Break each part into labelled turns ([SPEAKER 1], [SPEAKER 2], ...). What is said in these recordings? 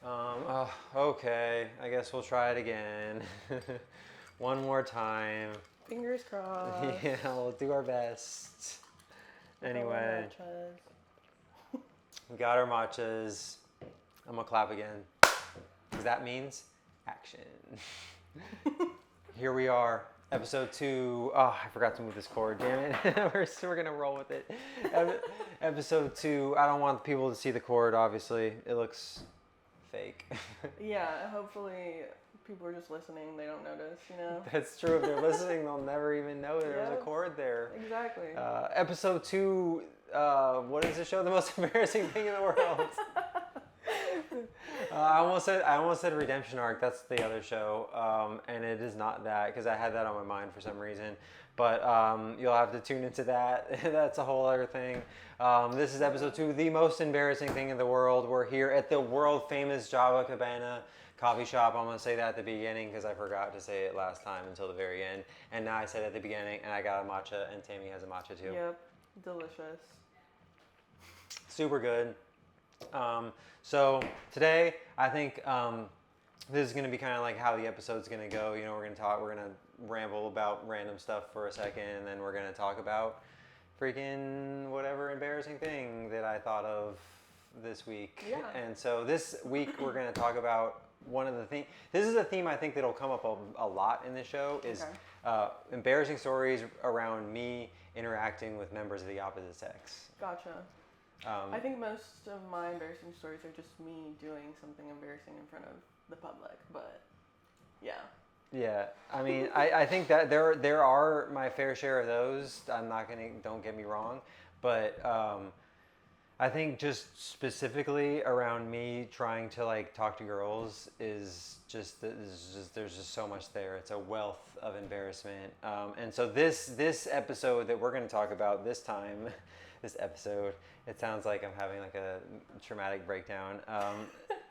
[SPEAKER 1] Okay, I guess we'll try it again. One more time.
[SPEAKER 2] Fingers crossed.
[SPEAKER 1] Yeah, we'll do our best. Anyway, we got our matchas. I'm gonna clap again. Because that means action. Here we are, episode 2. Oh, I forgot to move this cord, damn it. we're gonna roll with it. Episode 2. I don't want people to see the cord, obviously. It looks fake.
[SPEAKER 2] Yeah, hopefully people are just listening. They don't notice, you know?
[SPEAKER 1] That's true. If they're listening, they'll never even know there's a
[SPEAKER 2] Yes.
[SPEAKER 1] cord there.
[SPEAKER 2] Exactly.
[SPEAKER 1] Episode 2. What is the show? The most embarrassing thing in the world. I almost said Redemption Arc. That's the other show, and it is not that because I had that on my mind for some reason. But you'll have to tune into that. That's a whole other thing. This is episode 2, the most embarrassing thing in the world. We're here at the world famous Java Cabana coffee shop. I'm gonna say that at the beginning because I forgot to say it last time until the very end, and now I said it at the beginning, and I got a matcha, and Tammy has a matcha too.
[SPEAKER 2] Yep. Delicious.
[SPEAKER 1] Super good. So today, I think this is going to be kind of like how the episode's going to go. You know, we're going to ramble about random stuff for a second, and then we're going to talk about freaking whatever embarrassing thing that I thought of this week.
[SPEAKER 2] Yeah.
[SPEAKER 1] And so this week, we're going to talk about one of the things. This is a theme I think that'll come up a lot in this show is embarrassing stories around me interacting with members of the opposite sex.
[SPEAKER 2] Gotcha. I think most of my embarrassing stories are just me doing something embarrassing in front of the public, but yeah.
[SPEAKER 1] Yeah, I mean, I think that there are my fair share of those. Don't get me wrong, but I think just specifically around me trying to like talk to girls there's just so much there. It's a wealth of embarrassment, and so this episode that we're going to talk about this time. This episode, it sounds like I'm having like a traumatic breakdown.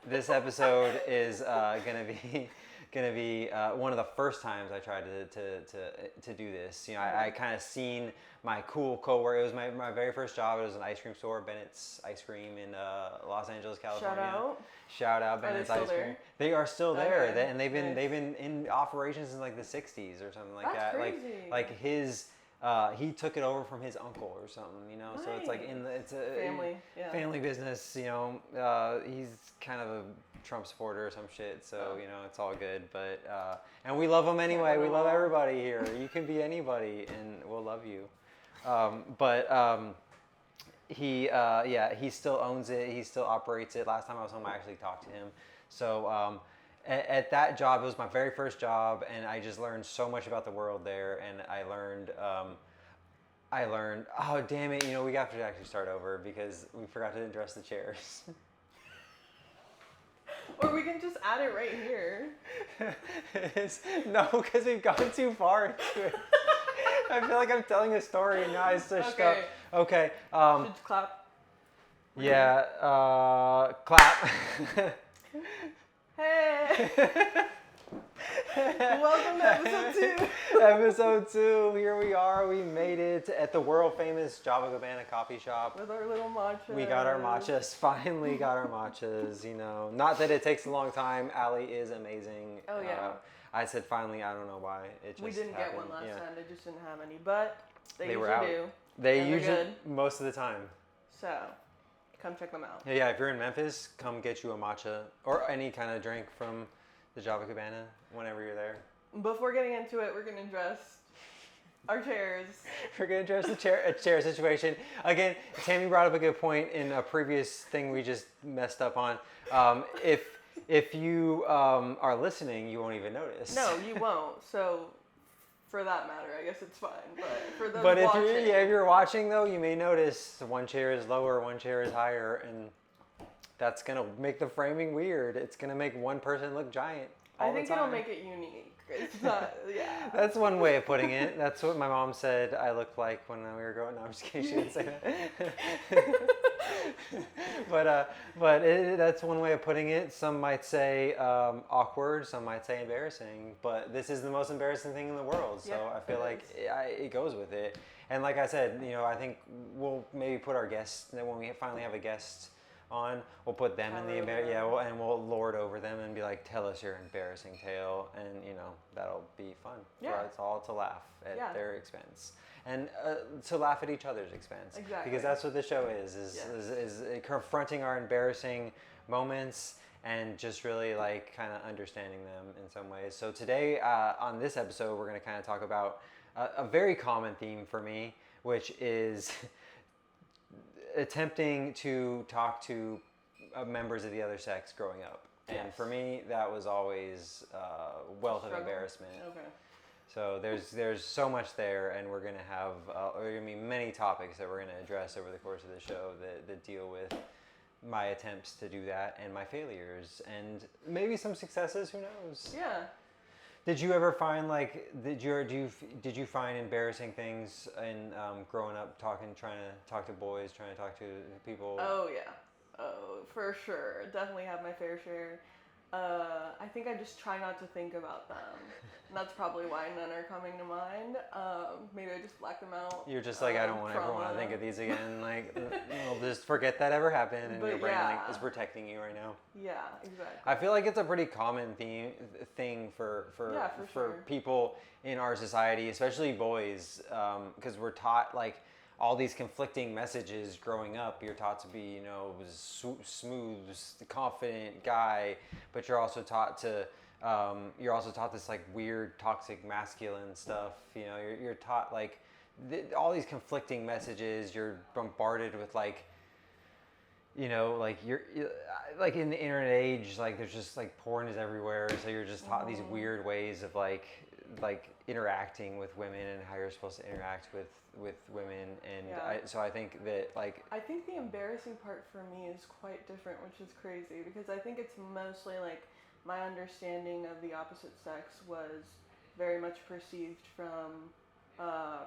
[SPEAKER 1] This episode is gonna be one of the first times I tried to do this. You know, I kind of seen my cool coworker. It was my very first job. It was an ice cream store, Bennett's Ice Cream in Los Angeles, California. Shout out Bennett's Ice Cream. They are still there,
[SPEAKER 2] Okay.
[SPEAKER 1] and they've been in operation since like the '60s or something like
[SPEAKER 2] That's
[SPEAKER 1] that.
[SPEAKER 2] crazy.
[SPEAKER 1] Like his. He took it over from his uncle or something, you know.
[SPEAKER 2] Nice.
[SPEAKER 1] So it's like it's a family business, you know. He's kind of a Trump supporter or some shit, so you know it's all good. But and we love him anyway. We love everybody here. You can be anybody, and we'll love you. He still owns it. He still operates it. Last time I was home, I actually talked to him. So. At that job, it was my very first job, and I just learned so much about the world there. And I learned. Oh damn it! You know we have to actually start over because we forgot to address the chairs.
[SPEAKER 2] Or we can just add it right here.
[SPEAKER 1] No, because we've gone too far into it. I feel like I'm telling a story and now I switched up. Okay.
[SPEAKER 2] Should clap.
[SPEAKER 1] Yeah. Clap.
[SPEAKER 2] Hey! Welcome to episode 2.
[SPEAKER 1] Episode 2. Here we are. We made it at the world famous Java Cabana coffee shop.
[SPEAKER 2] With our little matcha.
[SPEAKER 1] We got our matchas. Finally got our matchas. You know, not that it takes a long time. Allie is amazing.
[SPEAKER 2] Oh yeah.
[SPEAKER 1] I said finally. I don't know why. It just
[SPEAKER 2] we didn't
[SPEAKER 1] happened.
[SPEAKER 2] get one last time. They just didn't have any, but they
[SPEAKER 1] were
[SPEAKER 2] usually
[SPEAKER 1] out.
[SPEAKER 2] do.
[SPEAKER 1] They
[SPEAKER 2] and
[SPEAKER 1] usually
[SPEAKER 2] good.
[SPEAKER 1] most of the time.
[SPEAKER 2] So, come check them out.
[SPEAKER 1] Yeah, if you're in Memphis, come get you a matcha or any kind of drink from the Java Cabana whenever you're there.
[SPEAKER 2] Before getting into it, we're gonna address our chairs.
[SPEAKER 1] We're gonna address the chair situation again. Tammy brought up a good point in a previous thing we just messed up on. If you are listening, you won't even notice.
[SPEAKER 2] No, you won't. So, for that matter, I guess it's fine. But for those
[SPEAKER 1] But
[SPEAKER 2] watching,
[SPEAKER 1] if you're watching though, you may notice one chair is lower, one chair is higher, and that's gonna make the framing weird. It's gonna make one person look giant.
[SPEAKER 2] I think it'll make it unique. It's not, yeah.
[SPEAKER 1] That's one way of putting it. That's what my mom said I looked like when we were growing up. No, I'm just kidding. She didn't say that. That's one way of putting it. Some might say awkward. Some might say embarrassing. But this is the most embarrassing thing in the world. So
[SPEAKER 2] Yeah,
[SPEAKER 1] I feel like it goes with it. And like I said, you know, I think we'll maybe put our guests when we finally have a guest on. We'll put them in the and we'll lord over them and be like, tell us your embarrassing tale, and that'll be fun.
[SPEAKER 2] Yeah.
[SPEAKER 1] For us all to laugh at their expense. And to laugh at each other's expense.
[SPEAKER 2] Exactly.
[SPEAKER 1] Because that's what the show is confronting our embarrassing moments and just really like kind of understanding them in some ways. So today on this episode, we're going to kind of talk about a very common theme for me, which is attempting to talk to members of the other sex growing up. Yes. And for me, that was always a wealth of embarrassment.
[SPEAKER 2] Okay.
[SPEAKER 1] So there's so much there, and we're going to have many topics that we're going to address over the course of the show that deal with my attempts to do that and my failures and maybe some successes. Who knows?
[SPEAKER 2] Yeah.
[SPEAKER 1] Did you ever find did you find embarrassing things in growing up trying to talk to boys, trying to talk to people?
[SPEAKER 2] Oh yeah. Oh, for sure. Definitely have my fair share. I think I just try not to think about them. And that's probably why none are coming to mind. Maybe I just black them out.
[SPEAKER 1] You're just like, I don't ever want to think of these again. I'll just forget that ever happened, and your brain is protecting you right now.
[SPEAKER 2] Yeah, exactly.
[SPEAKER 1] I feel like it's a pretty common thing for people in our society, especially boys, because we're taught all these conflicting messages growing up. You're taught to be, smooth, confident guy, but you're also taught to, this weird toxic masculine stuff. You're taught all these conflicting messages. You're bombarded with you're in the internet age, there's just porn is everywhere. So you're just taught these weird ways of interacting with women and how you're supposed to interact with women, and I think that
[SPEAKER 2] I think the embarrassing part for me is quite different, which is crazy, because I think it's mostly my understanding of the opposite sex was very much perceived from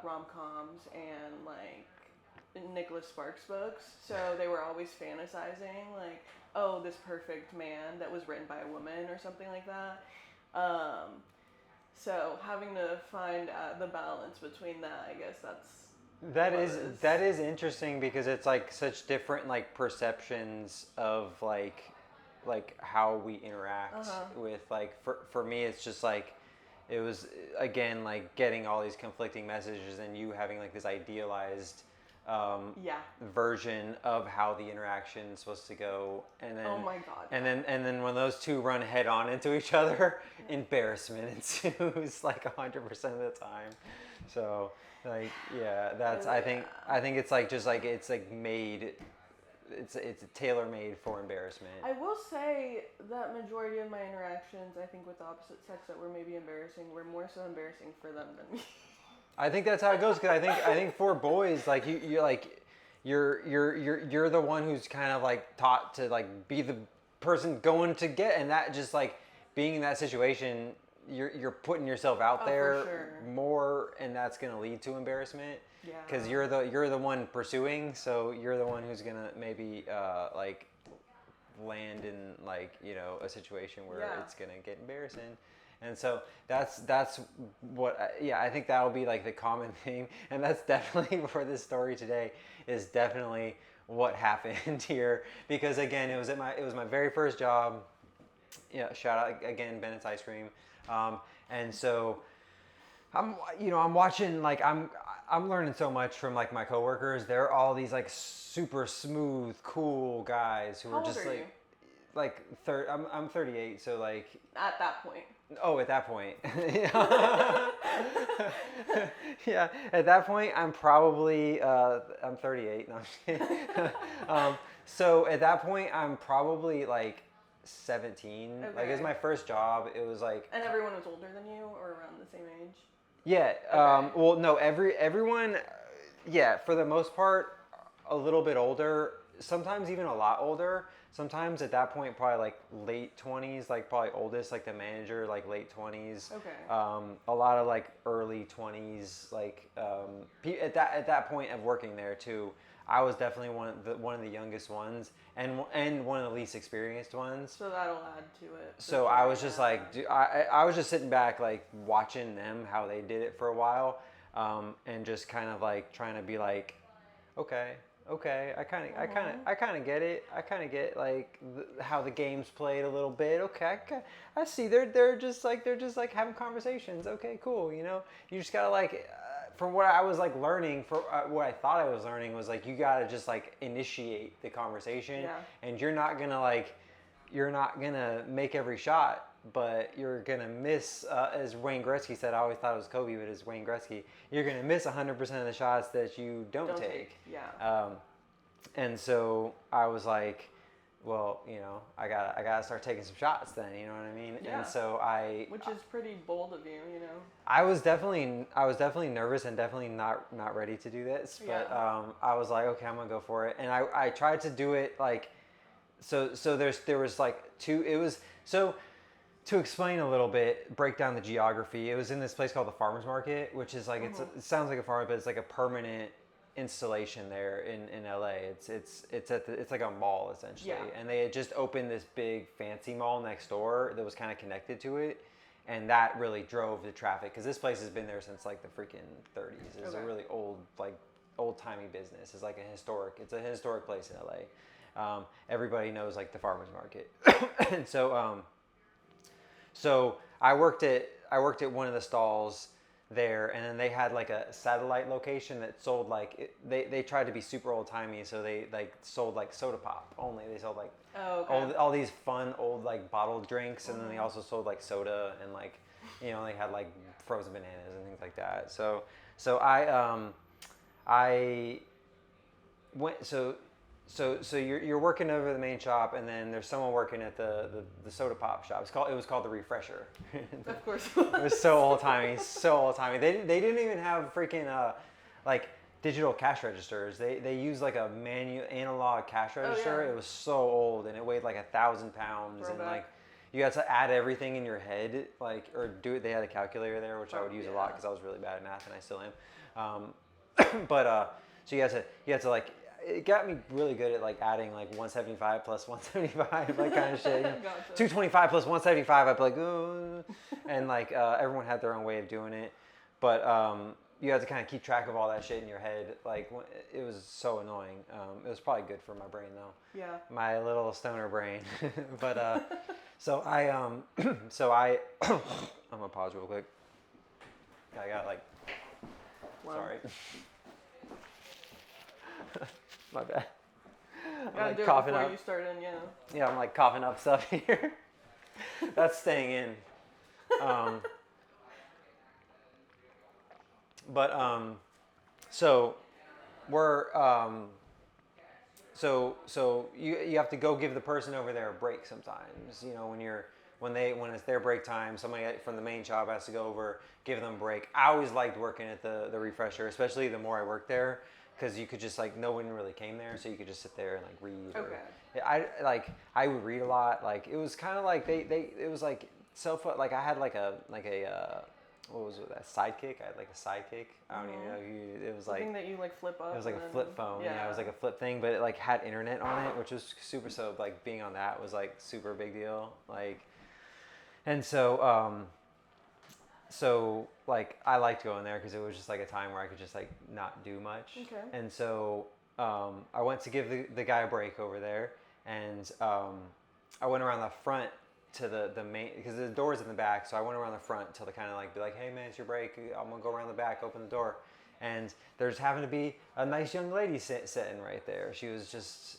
[SPEAKER 2] rom-coms and Nicholas Sparks books. So they were always fantasizing oh, this perfect man that was written by a woman or something like that. So having to find the balance between that, I guess
[SPEAKER 1] that is interesting, because it's such different perceptions of how we interact with for me it's just it was again getting all these conflicting messages and you having this idealized version of how the interaction is supposed to go, and then
[SPEAKER 2] oh my god,
[SPEAKER 1] and then when those two run head on into each other, embarrassment ensues 100% of the time. So that's I think it's it's made. It's tailor made for embarrassment.
[SPEAKER 2] I will say that majority of my interactions, I think with the opposite sex that were maybe embarrassing, were more so embarrassing for them than me.
[SPEAKER 1] I think that's how it goes, because I think for boys, you're the one who's kind of taught to be the person going to get, and that just being in that situation, you're putting yourself out there more, and that's gonna lead to embarrassment. Yeah. Because you're the one pursuing, so you're the one who's gonna maybe land in a situation where it's gonna get embarrassing. And so that's what I think that'll be the common thing, and that's definitely for this story today is definitely what happened here, because again it was my very first job. Shout out again Bennett's Ice Cream, and so I'm watching I'm learning so much from my coworkers. They're all these super smooth, cool guys who
[SPEAKER 2] How
[SPEAKER 1] are just
[SPEAKER 2] old are you?
[SPEAKER 1] I'm 38, so
[SPEAKER 2] at that point.
[SPEAKER 1] Oh, at that point. Yeah, at that point, I'm probably, I'm 38. No, I'm just kidding. So at that point, I'm probably 17.
[SPEAKER 2] Okay.
[SPEAKER 1] It was my first job. It was
[SPEAKER 2] And everyone was older than you or around the same age?
[SPEAKER 1] Yeah.
[SPEAKER 2] Okay.
[SPEAKER 1] Well, no, everyone, for the most part, a little bit older, sometimes even a lot older. Sometimes at that point, probably late 20s, probably oldest, the manager, late 20s.
[SPEAKER 2] Okay.
[SPEAKER 1] A lot of early 20s, at that point of working there too. I was definitely one of the youngest ones, and one of the least experienced ones.
[SPEAKER 2] So that'll add to it.
[SPEAKER 1] So I was just I was just sitting back watching them how they did it for a while, and just kind of trying to be okay. okay, I kind of get it. I kind of get like how the game's played a little bit. Okay, I see. They're just like having conversations. Okay, cool. You know, you just gotta like, from what I was like learning, for what I thought I was learning was like you gotta just like initiate the conversation,
[SPEAKER 2] Yeah.
[SPEAKER 1] and you're not gonna make every shot, but you're gonna miss. As Wayne Gretzky said, I always thought it was Kobe, but it's Wayne Gretzky. You're gonna miss 100% of the shots that you don't take.
[SPEAKER 2] Yeah.
[SPEAKER 1] And so I was like, well, you know, I gotta start taking some shots then. You know what I mean?
[SPEAKER 2] Yeah.
[SPEAKER 1] And so
[SPEAKER 2] Which is pretty bold of you, you know.
[SPEAKER 1] I was definitely nervous and definitely not ready to do this, but
[SPEAKER 2] Yeah.
[SPEAKER 1] I was like, okay, I'm gonna go for it, and I tried to do it like. So there was like two. It was so to explain a little bit, break down the geography. It was in this place called the Farmers Market, which is like it sounds like a farm, but it's like a permanent installation there in LA. It's like a mall essentially,
[SPEAKER 2] Yeah.
[SPEAKER 1] and they had just opened this big fancy mall next door that was kind of connected to it, and that really drove the traffic because this place has been there since like the freaking 30s. It's a
[SPEAKER 2] Okay.
[SPEAKER 1] really old timey business. It's like it's a historic place in LA. Everybody knows like the farmers market, and so I worked at one of the stalls there, and then they had like a satellite location that sold like they tried to be super old timey, so they like sold like soda pop only. They sold like
[SPEAKER 2] Oh, okay.
[SPEAKER 1] all these fun old like bottled drinks, and then they also sold like soda and like you know they had like frozen bananas and things like that. So I went so you're working over the main shop, and then there's someone working at the soda pop shop. It was called the Refresher.
[SPEAKER 2] Of course.
[SPEAKER 1] It was so old timey, so old timey. They didn't even have freaking like digital cash registers. They used like a manual analog cash register.
[SPEAKER 2] yeah.
[SPEAKER 1] It was so old, and it weighed like 1,000 pounds, and
[SPEAKER 2] Throwback.
[SPEAKER 1] like you had to add everything in your head, like or do it. They had a calculator there, which I would use a lot
[SPEAKER 2] yeah.
[SPEAKER 1] because I was really bad at math, and I still am. So you had to like it got me really good at like adding like 175 plus 175 like kind of shit. You know?
[SPEAKER 2] Gotcha.
[SPEAKER 1] 225 plus 175. I'd be like, and like everyone had their own way of doing it, but you had to kind of keep track of all that shit in your head. Like it was so annoying. It was probably good for my brain though.
[SPEAKER 2] Yeah.
[SPEAKER 1] My little stoner brain. But so I I'm gonna pause real quick. I got like
[SPEAKER 2] Wow.
[SPEAKER 1] sorry. My bad. I'm
[SPEAKER 2] Gotta
[SPEAKER 1] like
[SPEAKER 2] do it
[SPEAKER 1] coughing
[SPEAKER 2] before
[SPEAKER 1] up.
[SPEAKER 2] you start in, yeah.
[SPEAKER 1] Yeah, I'm like coughing up stuff here. That's staying in. But so we're so you have to go give the person over there a break sometimes. You know when it's their break time, somebody from the main shop has to go over, give them a break. I always liked working at the Refresher, especially the more I worked there, because you could just like no one really came there, so you could just sit there and like read.
[SPEAKER 2] Okay.
[SPEAKER 1] I would read a lot. Like it was kind of like it was like self like I had like a what was it, that sidekick? I had like a sidekick. I don't even know if you. It was
[SPEAKER 2] The
[SPEAKER 1] like
[SPEAKER 2] thing that you like flip up.
[SPEAKER 1] it was like
[SPEAKER 2] and
[SPEAKER 1] a
[SPEAKER 2] then-
[SPEAKER 1] flip phone. Yeah, it was like a flip thing, but it like had internet on it, which was super. So like being on that was like super big deal. Like, and so like I liked going there because it was just like a time where I could just like not do much.
[SPEAKER 2] Okay.
[SPEAKER 1] And so I went to give the guy a break over there, and I went around the front to the main because the door's in the back, so I went around the front to kind of like be like, hey man, it's your break. I'm gonna go around the back, open the door, and there just happened to be a nice young lady sitting right there. She was just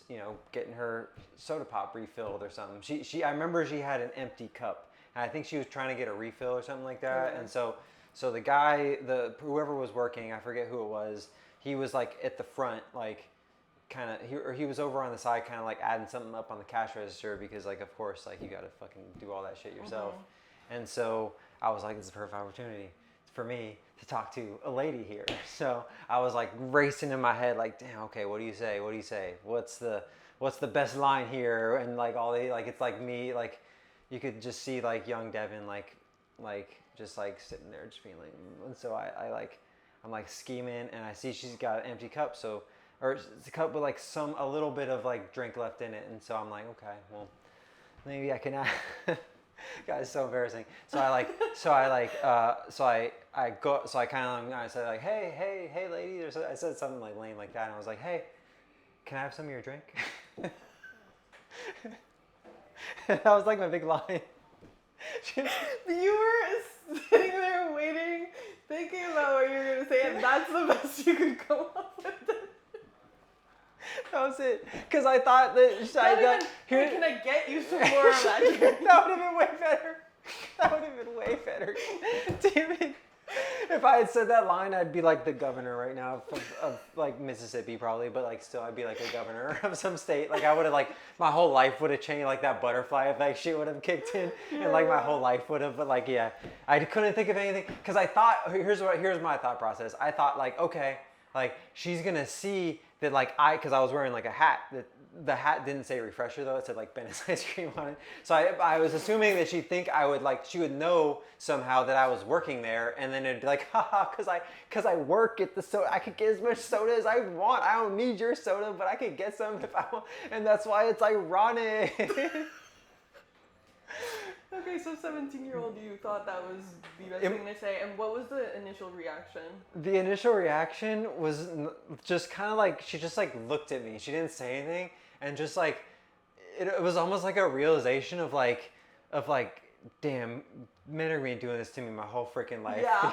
[SPEAKER 1] getting her soda pop refilled or something. She I remember she had an empty cup, and I think she was trying to get a refill or something like that.
[SPEAKER 2] Okay.
[SPEAKER 1] And so the guy, whoever was working, I forget who it was, he was like at the front like. He was over on the side kind of like adding something up on the cash register because like of course like you got to fucking do all that shit yourself. And so I was like, this is a perfect opportunity for me to talk to a lady here. So I was like racing in my head like, damn, okay, what do you say, what's the best line here, and like all the like it's like me like you could just see like young Devin like just like sitting there just being like and so I'm like scheming, and I see she's got an empty cup, or it's a cup with like a little bit of like drink left in it, and so I'm like, okay, well, maybe I can. God, it's so embarrassing. So I kind of I said like, hey lady, I said something like lame like that, and I was like, hey, can I have some of your drink? That was like my big line.
[SPEAKER 2] You were sitting there waiting, thinking about what you were gonna say, and that's the best you could come up with.
[SPEAKER 1] That was it. Because I thought that
[SPEAKER 2] Hey, can I get you some more of that drink?
[SPEAKER 1] That would have been way better. That would have been way better. Damn it. If I had said that line, I'd be like the governor right now of like Mississippi probably, but like still I'd be like a governor of some state. Like I would have like my whole life would have changed, like that butterfly effect shit would have kicked in, and like my whole life would have. But like yeah, I couldn't think of anything because I thought here's my thought process. I thought like okay, like she's gonna see that like because I was wearing like a hat that. The hat didn't say refresher though, it said like Bennett's ice cream on it. So I was assuming that she'd think I would like, she would know somehow that I was working there, and then it'd be like, haha, cause I work at the soda, I could get as much soda as I want. I don't need your soda, but I could get some if I want, and that's why it's ironic.
[SPEAKER 2] Okay, so 17-year-old you thought that was the best thing to say, and what was the initial reaction?
[SPEAKER 1] The initial reaction was just kind of like, she just like looked at me. She didn't say anything, and just like, it was almost like a realization of like, damn, men are gonna be doing this to me my whole freaking life.
[SPEAKER 2] Yeah.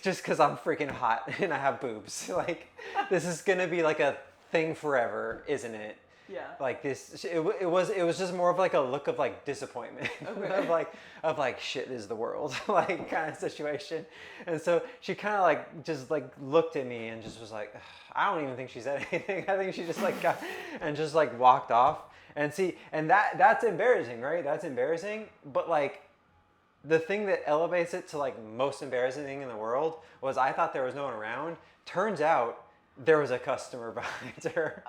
[SPEAKER 1] Just because I'm freaking hot and I have boobs. Like, this is gonna be like a thing forever, isn't it?
[SPEAKER 2] Yeah.
[SPEAKER 1] Like this, it was just more of like a look of like disappointment,
[SPEAKER 2] Okay.
[SPEAKER 1] of like shit is the world, like kind of situation. And so she kind of like just like looked at me and just was like, I don't even think she said anything. I think she just like got and just like walked off. And see, and that's embarrassing, right? That's embarrassing. But like the thing that elevates it to like most embarrassing thing in the world was I thought there was no one around. Turns out there was a customer behind her.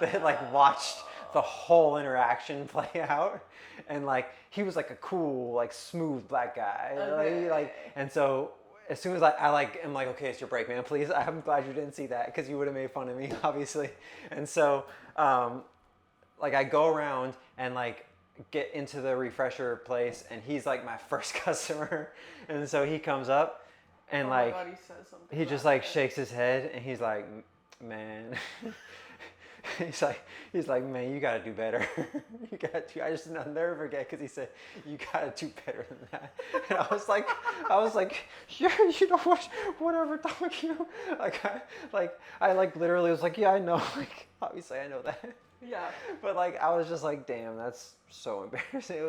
[SPEAKER 1] That like watched the whole interaction play out, and like he was like a cool, like smooth black guy.
[SPEAKER 2] Okay.
[SPEAKER 1] Like and so as soon as I like am like, okay, it's your break, man, please. I'm glad you didn't see that because you would have made fun of me, obviously. And so like I go around and like get into the refresher place, and he's like my first customer, and so he comes up and
[SPEAKER 2] Oh my
[SPEAKER 1] like
[SPEAKER 2] God, he says something
[SPEAKER 1] he just
[SPEAKER 2] about
[SPEAKER 1] like
[SPEAKER 2] it.
[SPEAKER 1] shakes his head and he's like, man. He's like, man, you gotta do better. You gotta do. I'll never forget because he said, you gotta do better than that. And I was like, yeah, you know what? Whatever, thank you. I literally was like, yeah, I know. Like, obviously, I know that.
[SPEAKER 2] Yeah.
[SPEAKER 1] But like, I was just like, damn, that's so embarrassing. It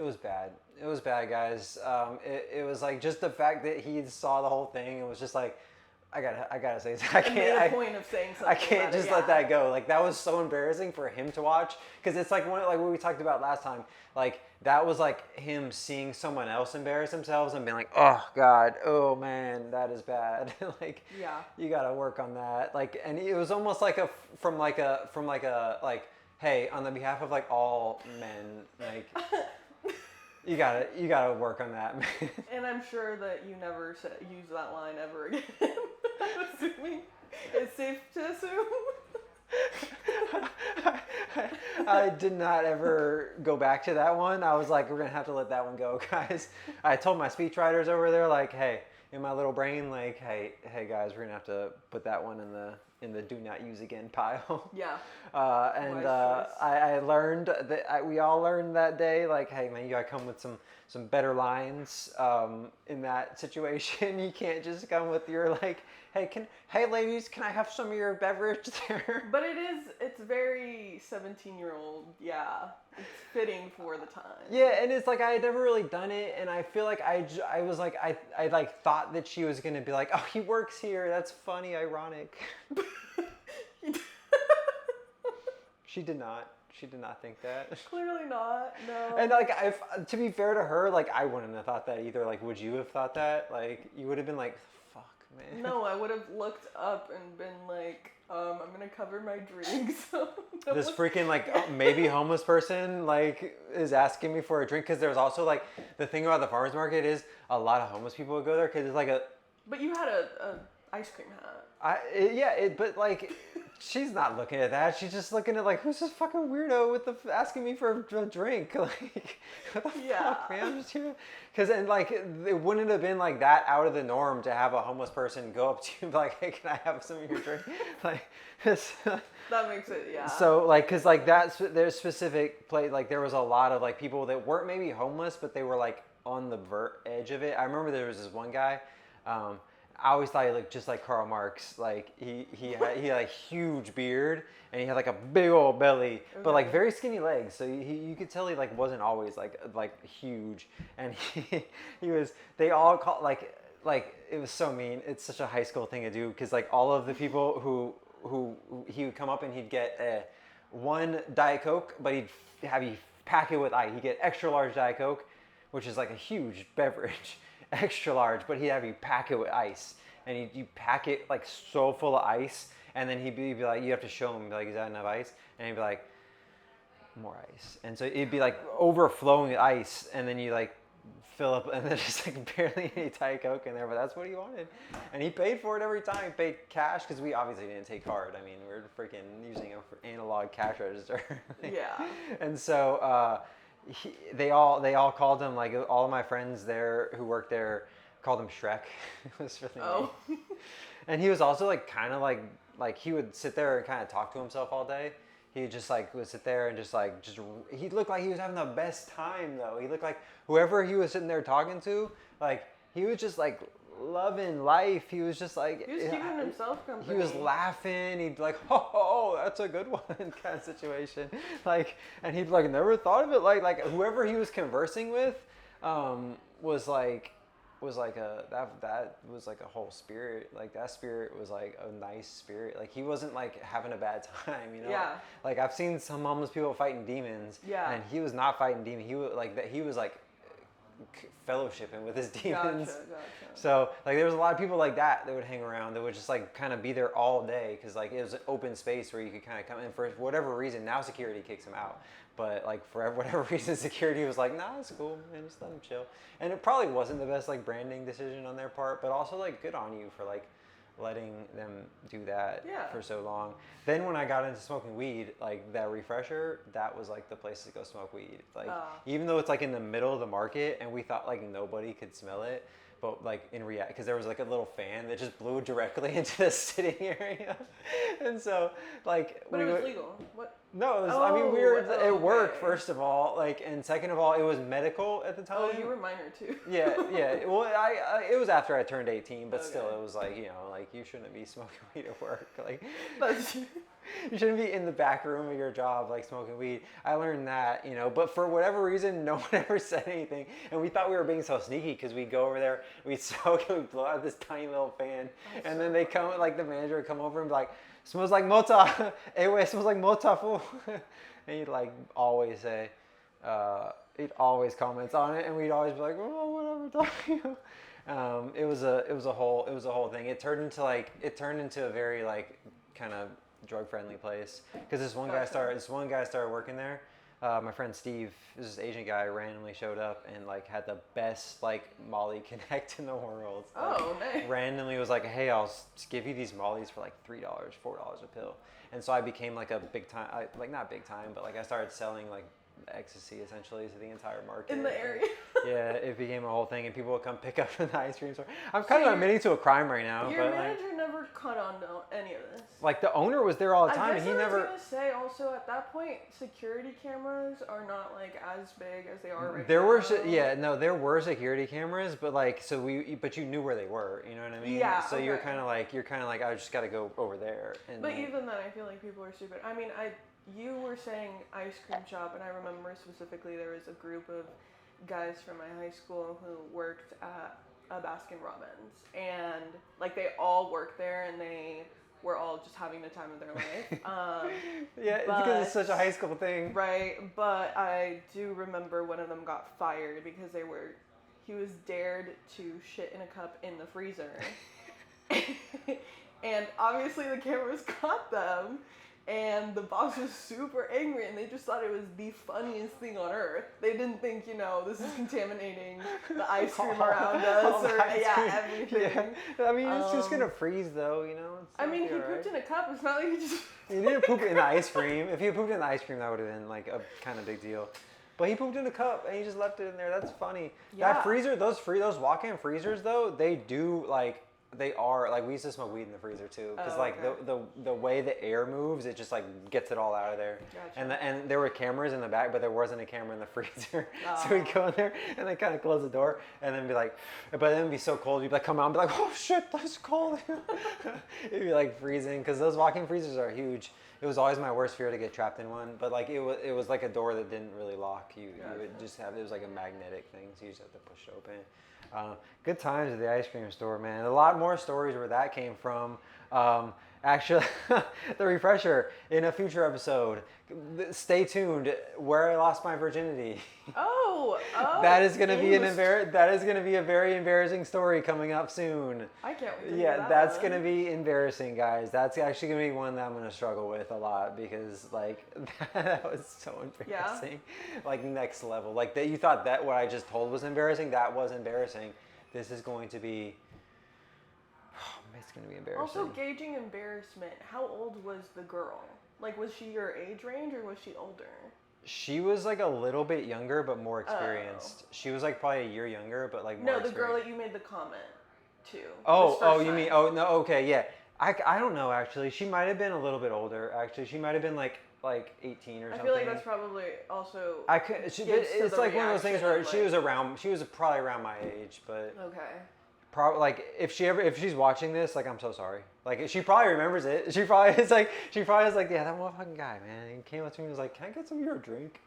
[SPEAKER 1] was bad. It was bad, guys. It was like just the fact that he saw the whole thing. It was just like. I gotta say something.
[SPEAKER 2] I made a point of saying something.
[SPEAKER 1] I can't
[SPEAKER 2] about
[SPEAKER 1] just
[SPEAKER 2] it,
[SPEAKER 1] let
[SPEAKER 2] yeah.
[SPEAKER 1] that go. Like that was so embarrassing for him to watch because it's like what we talked about last time. Like that was like him seeing someone else embarrass themselves and being like, oh God, oh man, that is bad. Like
[SPEAKER 2] Yeah.
[SPEAKER 1] you gotta work on that. Like and it was almost like from like a hey, on the behalf of like all men, like. You gotta work on that, man.
[SPEAKER 2] And I'm sure that you never use that line ever again. I'm assuming it's safe to assume.
[SPEAKER 1] I did not ever go back to that one. I was like, we're gonna have to let that one go, guys. I told my speechwriters over there, like, hey, in my little brain, like, hey, guys, we're gonna have to put that one in the do not use again pile.
[SPEAKER 2] Yeah.
[SPEAKER 1] And
[SPEAKER 2] Wise choice.
[SPEAKER 1] I learned that we all learned that day, like, hey man, you gotta come with some better lines in that situation. You can't just come with your like, hey ladies, can I have some of your beverage there?
[SPEAKER 2] But it's very 17-year-old, yeah. It's fitting for the time.
[SPEAKER 1] Yeah, and it's like I had never really done it, and I feel like I was like I like thought that she was gonna be like, oh, he works here, that's funny, ironic. She did not think that.
[SPEAKER 2] Clearly not, no.
[SPEAKER 1] And like, to be fair to her, like I wouldn't have thought that either. Like, would you have thought that? Like, you would have been like, fuck, man.
[SPEAKER 2] No, I would have looked up and been like, I'm gonna cover my drinks.
[SPEAKER 1] This freaking like maybe homeless person like is asking me for a drink because there's also like the thing about the farmers market is a lot of homeless people would go there because it's like a.
[SPEAKER 2] But you had a ice cream hat.
[SPEAKER 1] But like she's not looking at that. She's just looking at like, who's this fucking weirdo with the asking me for a drink? Like, what the
[SPEAKER 2] Yeah.
[SPEAKER 1] fuck, man? I'm just here. Because and like, it wouldn't have been like that out of the norm to have a homeless person go up to you and be like, hey, can I have some of your drink? Like, it's,
[SPEAKER 2] That makes it, yeah.
[SPEAKER 1] so like, cause like that's there's specific place. Like there was a lot of like people that weren't maybe homeless, but they were like on the edge of it. I remember there was this one guy. I always thought he looked just like Karl Marx. Like he had like huge beard and he had like a big old belly, but like very skinny legs. So you could tell he like wasn't always like huge. And he was. They all called like it was so mean. It's such a high school thing to do because like all of the people who he would come up and he'd get one Diet Coke, but he'd have you pack it with ice. He'd get extra large Diet Coke, which is like a huge beverage. Extra large, but he'd have you pack it with ice, and you pack it like so full of ice, and then he'd be like, you have to show him like, is that enough ice? And he'd be like, more ice, and so it'd be like overflowing with ice, and then you like fill up, and there's just like barely any Diet Coke in there, but that's what he wanted, and he paid for it every time. He paid cash because we obviously didn't take card. I mean, we're freaking using an analog cash register.
[SPEAKER 2] Yeah.
[SPEAKER 1] And so. They all called him, like all of my friends there who worked there called him Shrek. It was really neat. And he was also like kind of like he would sit there and kind of talk to himself all day. He just like would sit there and just he looked like he was having the best time though. He looked like whoever he was sitting there talking to, like he was just like loving life. He was just like
[SPEAKER 2] He was keeping himself company.
[SPEAKER 1] He was laughing. He'd be like, oh, that's a good one kind of situation. Like, and he'd like never thought of it like whoever he was conversing with was like a that was like a whole spirit. Like that spirit was like a nice spirit. Like he wasn't like having a bad time, you know.
[SPEAKER 2] Yeah.
[SPEAKER 1] Like I've seen some homeless people fighting demons.
[SPEAKER 2] Yeah.
[SPEAKER 1] And he was not fighting demons. He was like that. He was like fellowshipping with his demons.
[SPEAKER 2] Gotcha.
[SPEAKER 1] So like there was a lot of people like that would hang around that would just like kind of be there all day because like it was an open space where you could kind of come in. For whatever reason now security kicks him out, but like for whatever reason security was like, nah, it's cool, man, just let him chill. And it probably wasn't the best like branding decision on their part, but also like good on you for like letting them do that for so long. Then when I got into smoking weed, like that refresher, that was like the place to go smoke weed. Like even though it's like in the middle of the market and we thought like nobody could smell it, but like in reality, because there was like a little fan that just blew directly into the sitting area, and so like.
[SPEAKER 2] But it was legal. What?
[SPEAKER 1] No, it was, I mean we were at work first of all, like, and second of all, it was medical at the time.
[SPEAKER 2] Oh, you were minor too.
[SPEAKER 1] Yeah. Well, it was after I turned 18, but still, it was like like you shouldn't be smoking weed at work, like. You shouldn't be in the back room of your job like smoking weed. I learned that, but for whatever reason, no one ever said anything. And we thought we were being so sneaky because we'd go over there, we'd smoke, and we'd blow out this tiny little fan. And then they come, like the manager would come over and be like, smells like mota. Hey, wait, smells like mota, fool. And he'd like always say, he'd always comments on it. And we'd always be like, oh, whatever, talk. It was a whole thing. It turned into a very like kind of drug-friendly place because this one guy started working there. My friend Steve, this Asian guy, randomly showed up and like had the best like Molly Connect in the world.
[SPEAKER 2] Oh, nice.
[SPEAKER 1] Randomly was like, hey, I'll give you these Mollies for like $3, $4 a pill. And so I became like a big time, like not big time, but like I started selling like ecstasy essentially to the entire market
[SPEAKER 2] in the area.
[SPEAKER 1] Yeah, it became a whole thing, and people would come pick up from the ice cream store. I'm kind of admitting to a crime right now.
[SPEAKER 2] Your manager never caught on to any of this.
[SPEAKER 1] Like the owner was there all the time,
[SPEAKER 2] I guess
[SPEAKER 1] and he never.
[SPEAKER 2] I was gonna say also at that point, security cameras are not like as big as they are right now.
[SPEAKER 1] There were security cameras, but like but you knew where they were. You know what I mean?
[SPEAKER 2] Yeah.
[SPEAKER 1] So you're kind of like I just got to go over there. And
[SPEAKER 2] but even then, I feel like people are stupid. I mean, you were saying ice cream shop, and I remember specifically there was a group of guys from my high school who worked at a Baskin Robbins, and like they all worked there, and they were all just having the time of their life.
[SPEAKER 1] Because it's such a high school thing,
[SPEAKER 2] right? But I do remember one of them got fired because he was dared to shit in a cup in the freezer, and obviously the cameras caught them. and the boss was super angry, and they just thought it was the funniest thing on earth. They didn't think, this is contaminating the ice cream around us, or everything.
[SPEAKER 1] Yeah. I mean, it's just gonna freeze though, It's
[SPEAKER 2] I mean, he
[SPEAKER 1] alright.
[SPEAKER 2] pooped in a cup. It's not like he just.
[SPEAKER 1] He didn't poop in the ice cream. If he had pooped in the ice cream, that would have been like a kind of big deal. But he pooped in a cup and he just left it in there. That's funny.
[SPEAKER 2] Yeah.
[SPEAKER 1] That freezer, those walk-in freezers though, they do like. They are like we used to smoke weed in the freezer too, because the way the air moves, it just like gets it all out of there.
[SPEAKER 2] Gotcha.
[SPEAKER 1] And there were cameras in the back, but there wasn't a camera in the freezer. So we'd go in there and then kind of close the door and then be like, but then it'd be so cold. You'd be like come out and be like, oh shit, that's cold. It'd be like freezing because those walk-in freezers are huge. It was always my worst fear to get trapped in one, but like it was like a door that didn't really lock. You would just have it was like a magnetic thing, so you just have to push it open. Good times at the ice cream store, man. A lot more stories where that came from. Actually, the refresher in a future episode. Stay tuned. Where I lost my virginity.
[SPEAKER 2] Oh,
[SPEAKER 1] That is gonna be that is gonna be a very embarrassing story coming up soon.
[SPEAKER 2] I can't wait to
[SPEAKER 1] Yeah,
[SPEAKER 2] hear that
[SPEAKER 1] that's
[SPEAKER 2] one.
[SPEAKER 1] gonna be embarrassing, guys. That's actually gonna be one that I'm gonna struggle with a lot because like that was so embarrassing. Like next level. Like that you thought that what I just told was embarrassing. That was embarrassing. This is going to be. It's gonna be embarrassing.
[SPEAKER 2] Also, gauging embarrassment. How old was the girl? Like, was she your age range or was she older?
[SPEAKER 1] She was like a little bit younger, but more experienced. She was like probably a year younger, but like more
[SPEAKER 2] No, the girl
[SPEAKER 1] experienced.
[SPEAKER 2] that you made the comment to.
[SPEAKER 1] Oh, you mean? Oh, no. Okay, yeah. I don't know actually. She might have been a little bit older. Actually, she might have been like 18 or something.
[SPEAKER 2] I feel like that's probably also.
[SPEAKER 1] I could. It's like one of those things where
[SPEAKER 2] of,
[SPEAKER 1] she was around. She was probably around my age, but
[SPEAKER 2] Okay.
[SPEAKER 1] probably like if she's watching this, like I'm so sorry. Like she probably remembers it. She probably is like yeah, that motherfucking guy, man. He came up to me and was like, can I get some of your drink?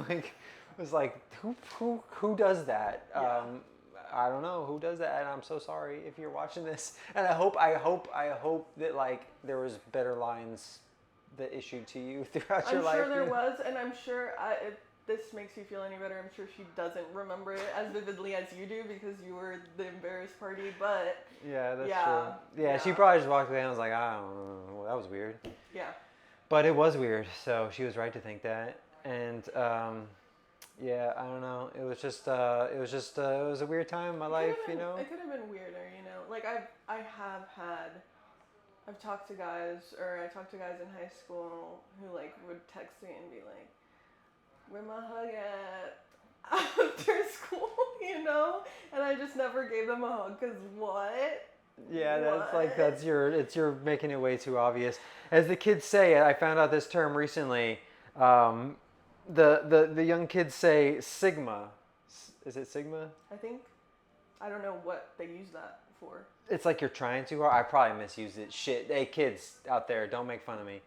[SPEAKER 1] Like it was like who does that?
[SPEAKER 2] Yeah.
[SPEAKER 1] I don't know who does that, and I'm so sorry if you're watching this. And I hope that like there was better lines that issued to you throughout your life.
[SPEAKER 2] I'm sure there was, and I'm sure if this makes you feel any better, I'm sure she doesn't remember it as vividly as you do because you were the embarrassed party. But
[SPEAKER 1] Yeah, that's
[SPEAKER 2] Yeah,
[SPEAKER 1] true. Yeah, she
[SPEAKER 2] yeah.
[SPEAKER 1] probably just walked away and was like, I don't know, well, that was weird.
[SPEAKER 2] yeah,
[SPEAKER 1] But it was weird, so she was right to think that. And yeah, I don't know. It was just it was a weird time in my life,
[SPEAKER 2] It could have been weirder, Like I've talked to guys, or I talked to guys in high school who like would text me and be like, "Where my hug at?" after school, and I just never gave them a hug because what?
[SPEAKER 1] Yeah, that's
[SPEAKER 2] What?
[SPEAKER 1] like you're making it way too obvious. As the kids say, I found out this term recently. The young kids say sigma. Is it sigma?
[SPEAKER 2] I don't know what they use that for.
[SPEAKER 1] It's like you're trying too hard. I probably misused it. Shit. Hey, kids out there, don't make fun of me.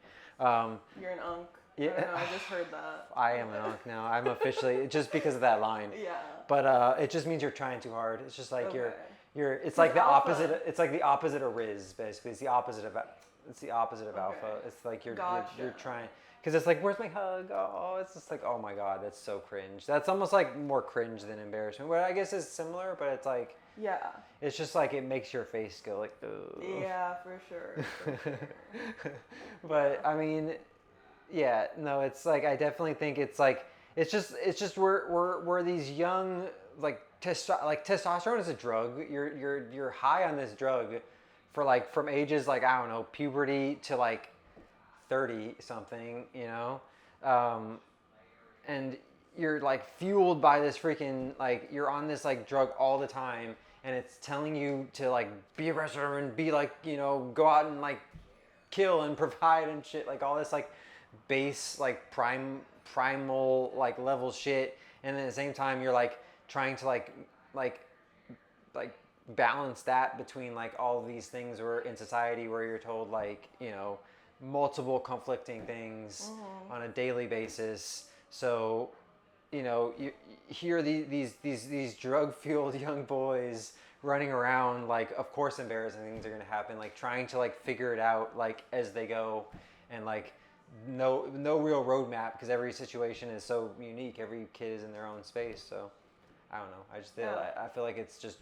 [SPEAKER 2] You're an unk.
[SPEAKER 1] Yeah.
[SPEAKER 2] I don't know, I just heard that.
[SPEAKER 1] I am an unk now. I'm officially just because of that line.
[SPEAKER 2] Yeah.
[SPEAKER 1] But it just means you're trying too hard. It's just like
[SPEAKER 2] Okay.
[SPEAKER 1] you're. It's like the
[SPEAKER 2] alpha.
[SPEAKER 1] opposite. It's like the opposite of Riz. Basically, it's the opposite of. It's the opposite of
[SPEAKER 2] Okay.
[SPEAKER 1] alpha. It's like you're
[SPEAKER 2] Gotcha.
[SPEAKER 1] trying. Because it's like, where's my hug? Oh, it's just like, oh my god, that's so cringe. That's almost like more cringe than embarrassment. But I guess it's similar, but it's like,
[SPEAKER 2] Yeah.
[SPEAKER 1] it's just like it makes your face go like, ugh.
[SPEAKER 2] Yeah, for sure.
[SPEAKER 1] But I mean, yeah, no, it's like I definitely think it's like it's just we're these young like testosterone is a drug. You're high on this drug for like from ages like I don't know puberty to like 30 something, and you're like fueled by this freaking like you're on this like drug all the time, and it's telling you to like be a wrestler and be like go out and like kill and provide and shit like all this like base like primal like level shit, and at the same time you're like trying to like balance that between like all of these things where in society where you're told like multiple conflicting things on a daily basis. So you hear these drug fueled young boys running around like of course embarrassing things are going to happen, like trying to like figure it out like as they go, and like no real roadmap because every situation is so unique. Every kid is in their own space. So I don't know, I just feel I feel like it's just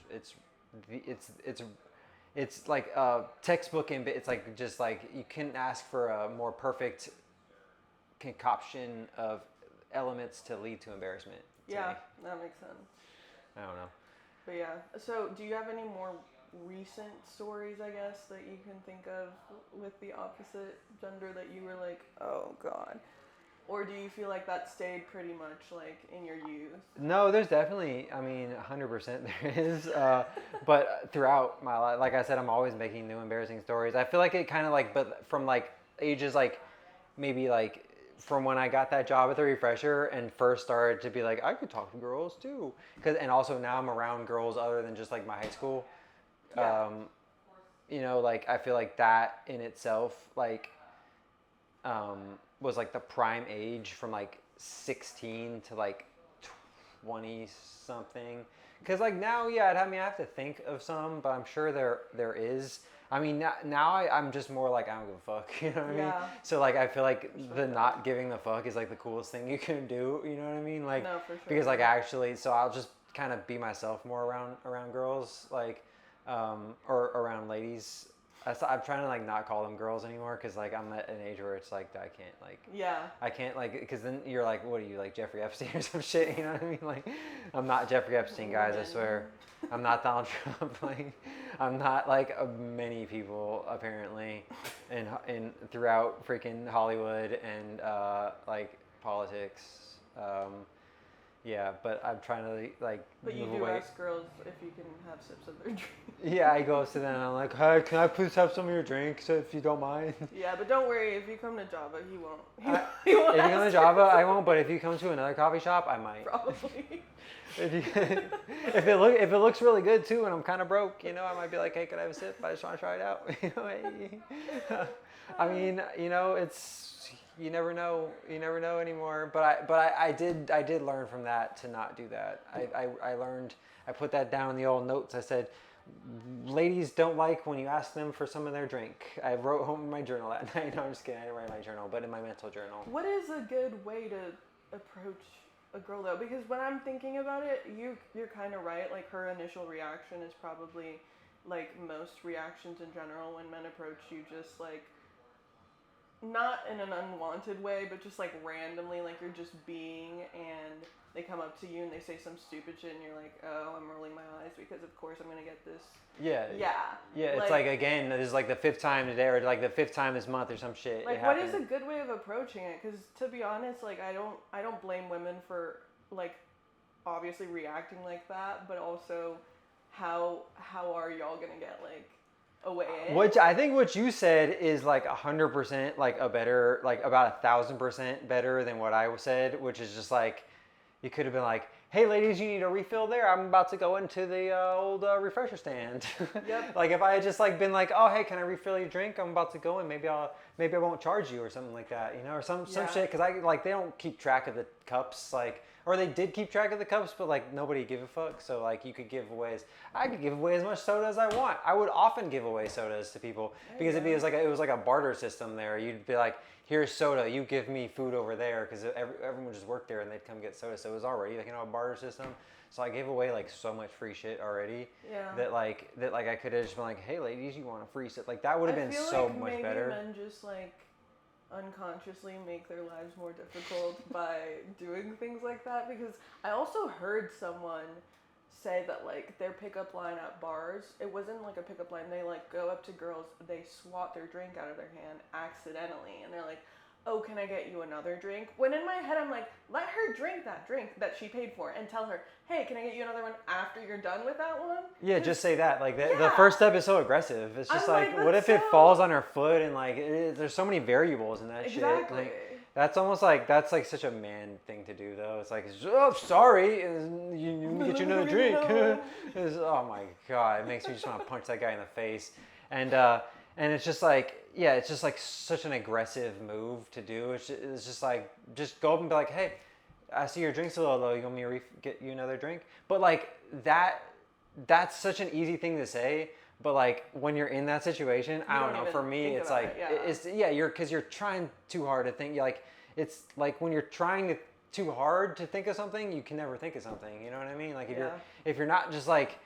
[SPEAKER 1] it's like a textbook, and it's like just like you couldn't ask for a more perfect concoction of elements to lead to embarrassment. To
[SPEAKER 2] Yeah,
[SPEAKER 1] me.
[SPEAKER 2] that makes sense.
[SPEAKER 1] I don't know.
[SPEAKER 2] But yeah, so do you have any more recent stories, I guess, that you can think of with the opposite gender that you were like, oh god? Or do you feel like that stayed pretty much like in your youth?
[SPEAKER 1] No, there's definitely, I mean, 100% there is. But throughout my life, like I said, I'm always making new embarrassing stories. I feel like it kind of like, but from like ages like maybe like from when I got that job at the refresher and first started to be like, I could talk to girls too. And also now I'm around girls other than just like my high school.
[SPEAKER 2] Yeah.
[SPEAKER 1] You know, like I feel like that in itself, like, um, was like the prime age from like 16 to like 20 something. Because like now, yeah, I mean, I have to think of some, but I'm sure there is. I mean, now I'm just more like I don't give a fuck, you know what I mean?
[SPEAKER 2] Yeah.
[SPEAKER 1] So like I feel like the not giving the fuck is like the coolest thing you can do, you know what I mean? Like
[SPEAKER 2] No, for sure.
[SPEAKER 1] because like actually, so I'll just kind of be myself more around girls, like or around ladies. I'm trying to like not call them girls anymore because like I'm at an age where it's like I can't like
[SPEAKER 2] Yeah.
[SPEAKER 1] I can't like because then you're like what are you like Jeffrey Epstein or some shit, you know what I mean? Like I'm not Jeffrey Epstein, guys, I swear. I'm not Donald Trump. Like I'm not like many people apparently in throughout freaking Hollywood and like politics. Yeah, but I'm trying to like
[SPEAKER 2] But you
[SPEAKER 1] move
[SPEAKER 2] do
[SPEAKER 1] away.
[SPEAKER 2] ask girls if you can have sips of their drink.
[SPEAKER 1] Yeah, I go up to them and I'm like, hey, can I please have some of your drink, so if you don't mind?
[SPEAKER 2] Yeah, but don't worry, if you come to Java, he won't.
[SPEAKER 1] If you come to Java, I won't. But if you come to another coffee shop, I might.
[SPEAKER 2] Probably.
[SPEAKER 1] If you, if it looks really good too, and I'm kind of broke, you know, I might be like, hey, could I have a sip? I just want to try it out. You know, hey. I mean, you know, it's you never know anymore. But I did learn from that to not do that. I learned. I put that down in the old notes. I said, ladies don't like when you ask them for some of their drink. I wrote home in my journal that night. No, I'm just kidding. I didn't write in my journal, but in my mental journal.
[SPEAKER 2] What is a good way to approach a girl though? Because when I'm thinking about it, you're kind of right. Like her initial reaction is probably like most reactions in general when men approach you, just like not in an unwanted way, but just like randomly, like you're just being, and they come up to you and they say some stupid shit, and you're like, oh, I'm rolling my eyes because of course I'm gonna get this.
[SPEAKER 1] Yeah.
[SPEAKER 2] Yeah.
[SPEAKER 1] Yeah, it's like again, this is like the 5th time today, or like the 5th time this month, or some shit.
[SPEAKER 2] Like, what is a good way of approaching it? Because to be honest, like I don't blame women for like obviously reacting like that, but also how are y'all gonna get like away?
[SPEAKER 1] Which I think what you said is like 100% like a better, like about 1,000% better than what I said, which is just like you could have been like, hey ladies, you need a refill there? I'm about to go into the old refresher stand.
[SPEAKER 2] Yep.
[SPEAKER 1] Like if I had just like been like, oh hey, can I refill your drink? I'm about to go in. Maybe I won't charge you or something like that, you know, or some shit. Because I like they don't keep track of the cups, like, or they did keep track of the cups, but like nobody give a fuck. So like you could give away I could give away as much soda as I want. I would often give away sodas to people because it was like a barter system there. You'd be like, here's soda, you give me food over there, because everyone just worked there and they'd come get soda. So it was already like, you know, a barter system. So I gave away like so much free shit already.
[SPEAKER 2] Yeah.
[SPEAKER 1] That I could have just been like, hey ladies, you want a free shit? Like that would have been so
[SPEAKER 2] like
[SPEAKER 1] much
[SPEAKER 2] maybe
[SPEAKER 1] better.
[SPEAKER 2] Men just like unconsciously make their lives more difficult by doing things like that, because I also heard someone say that like their pickup line at bars, it wasn't like a pickup line, they like go up to girls, they swat their drink out of their hand accidentally, and they're like, oh, can I get you another drink? When in my head I'm like, let her drink that she paid for, and tell her, hey, can I get you another one after you're done with that one?
[SPEAKER 1] Yeah, just say that. Like the
[SPEAKER 2] Yeah.
[SPEAKER 1] first step is so aggressive. It's just
[SPEAKER 2] I'm
[SPEAKER 1] like,
[SPEAKER 2] like,
[SPEAKER 1] what
[SPEAKER 2] that's
[SPEAKER 1] if it
[SPEAKER 2] so-
[SPEAKER 1] falls on her foot and like there's so many variables in that
[SPEAKER 2] Exactly.
[SPEAKER 1] shit. Like, that's almost like that's like such a man thing to do though. It's like, oh sorry, you get you another drink. Oh my god, it makes me just want to punch that guy in the face. And it's just like, yeah, it's just like such an aggressive move to do. It's just like, just go up and be like, hey, I see your drink's a little low. You want me to get you another drink? But like that's such an easy thing to say. But like when you're in that situation, I don't know. For me, it's like because you're trying too hard to think. Like it's like when you're trying too hard to think of something, you can never think of something. You know what I mean? Like if you're not just like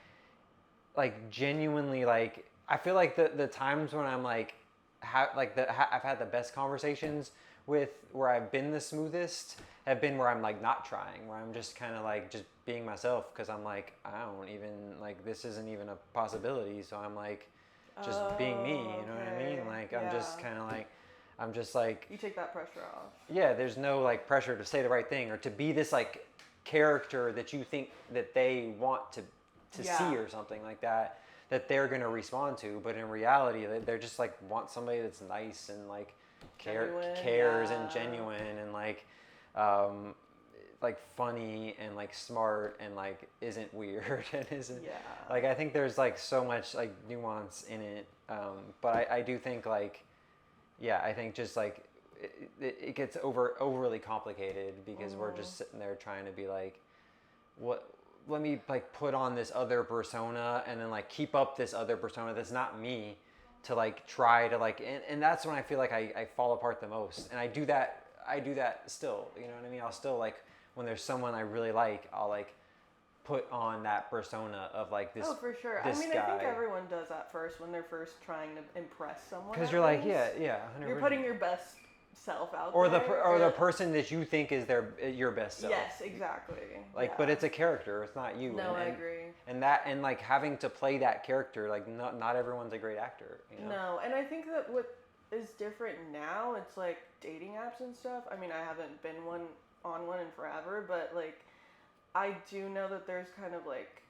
[SPEAKER 1] genuinely like I feel like the times when I'm like, I've had the best conversations with where I've been the smoothest have been where I'm like not trying, where I'm just kind of like just being myself because I'm like I don't even like this isn't even a possibility, so I'm like just being me, you know what I mean? Like I'm just kind of like I'm just like
[SPEAKER 2] you take that pressure off.
[SPEAKER 1] yeah, there's no like pressure to say the right thing or to be this like character that you think that they want to see or something like that they're going to respond to, but in reality they're just like want somebody that's nice and like cares and genuine and um, like funny and like smart and like isn't weird and isn't like I think there's like so much like nuance in it, but I do think like I think just like it gets overly complicated because we're just sitting there trying to be like what let me like put on this other persona and then like keep up this other persona that's not me to like try to like and that's when I feel like I fall apart the most, and I do that still, you know what I mean? I'll still like when there's someone I really like, I'll like put on that persona of like this.
[SPEAKER 2] Oh, for sure. I mean, I think everyone does that first when they're first trying to impress someone.
[SPEAKER 1] Because you're like, 100%.
[SPEAKER 2] You're putting your best self out
[SPEAKER 1] or
[SPEAKER 2] there.
[SPEAKER 1] Or the person that you think is your best self.
[SPEAKER 2] Yes, exactly.
[SPEAKER 1] Like, but it's a character. It's not you.
[SPEAKER 2] No, I agree.
[SPEAKER 1] And like having to play that character, like not everyone's a great actor. You know?
[SPEAKER 2] No, and I think that what is different now, it's like dating apps and stuff. I mean, I haven't been on one in forever, but like I do know that there's kind of like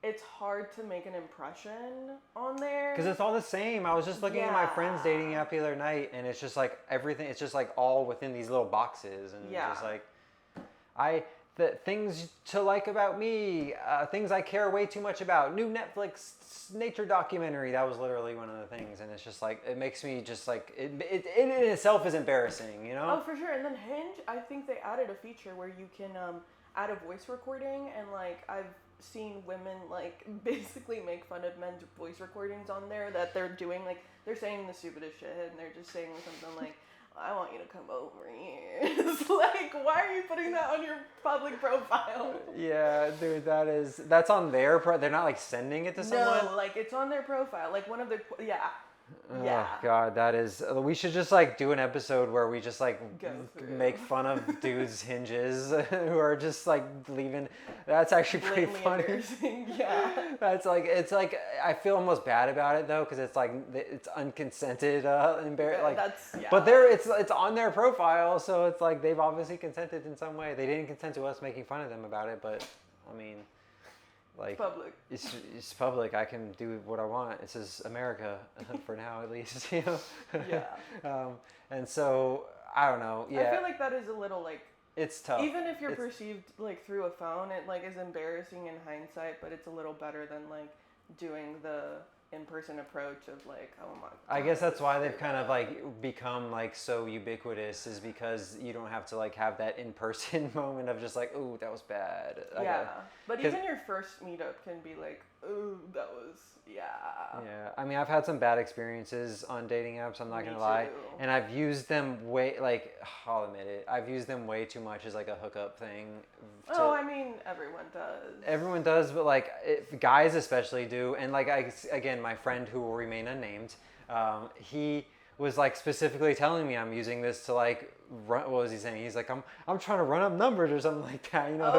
[SPEAKER 2] it's hard to make an impression on there
[SPEAKER 1] because it's all the same. I was just looking at my friend's dating app the other night, and it's just like everything. It's just like all within these little boxes, and just like the things to like about me, things I care way too much about. New Netflix nature documentary. That was literally one of the things, and it's just like it makes me just like it in itself is embarrassing, you know?
[SPEAKER 2] Oh, for sure. And then Hinge, I think they added a feature where you can add a voice recording, and like I've seen women like basically make fun of men's voice recordings on there that they're doing like they're saying the stupidest shit, and they're just saying something like, I want you to come over here. It's like, why are you putting that on your public profile?
[SPEAKER 1] Yeah, dude, that's on their they're not like sending it to someone?
[SPEAKER 2] No, like it's on their profile. Like one of their,
[SPEAKER 1] Oh God, that is. We should just like do an episode where we just like make fun of dudes' hinges who are just like leaving. That's actually pretty funny.
[SPEAKER 2] Yeah.
[SPEAKER 1] That's like it's like I feel almost bad about it though because it's like it's unconsented, But it's on their profile, so it's like they've obviously consented in some way. They didn't consent to us making fun of them about it, but I mean. Like
[SPEAKER 2] public.
[SPEAKER 1] It's public. I can do what I want. This is America for now, at least. You know.
[SPEAKER 2] Yeah.
[SPEAKER 1] And so I don't know. Yeah.
[SPEAKER 2] I feel like that is a little like.
[SPEAKER 1] It's tough.
[SPEAKER 2] Even if you're perceived like through a phone, it like is embarrassing in hindsight, but it's a little better than like doing the in-person approach of like, oh my God.
[SPEAKER 1] I guess that's why they've kind of like become like so ubiquitous, is because you don't have to like have that in-person moment of just like, oh, that was bad.
[SPEAKER 2] But even your first meetup can be like, oh, that was
[SPEAKER 1] Yeah, I mean, I've had some bad experiences on dating apps, I'm not gonna lie, and I've used them I'll admit it, I've used them way too much as like a hookup thing.
[SPEAKER 2] I mean, everyone does.
[SPEAKER 1] Everyone does, but like guys especially do, and like again, my friend who will remain unnamed, he was like specifically telling me I'm using this to like run. What was he saying? He's like, I'm trying to run up numbers or something like that. You know,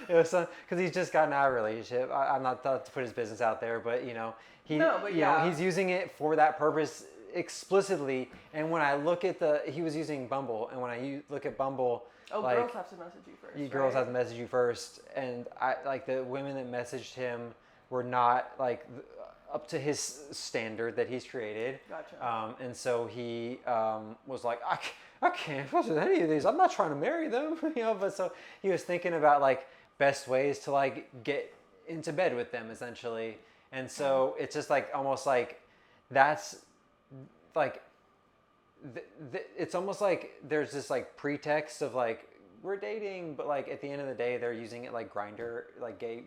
[SPEAKER 1] it was some because he's just gotten out of a relationship. I'm not to put his business out there, but you know, he's using it for that purpose explicitly. And when I look at he was using Bumble, and when I look at Bumble. Like,
[SPEAKER 2] girls have to message you first.
[SPEAKER 1] Girls have to message you first, and I like the women that messaged him were not like up to his standard that he's created.
[SPEAKER 2] Gotcha.
[SPEAKER 1] And so he was like, I can't fuck with any of these. I'm not trying to marry them, you know. But so he was thinking about like best ways to like get into bed with them, essentially. And so it's just like almost like that's like. It's almost like there's this like pretext of like we're dating, but like at the end of the day they're using it like Grindr, like gay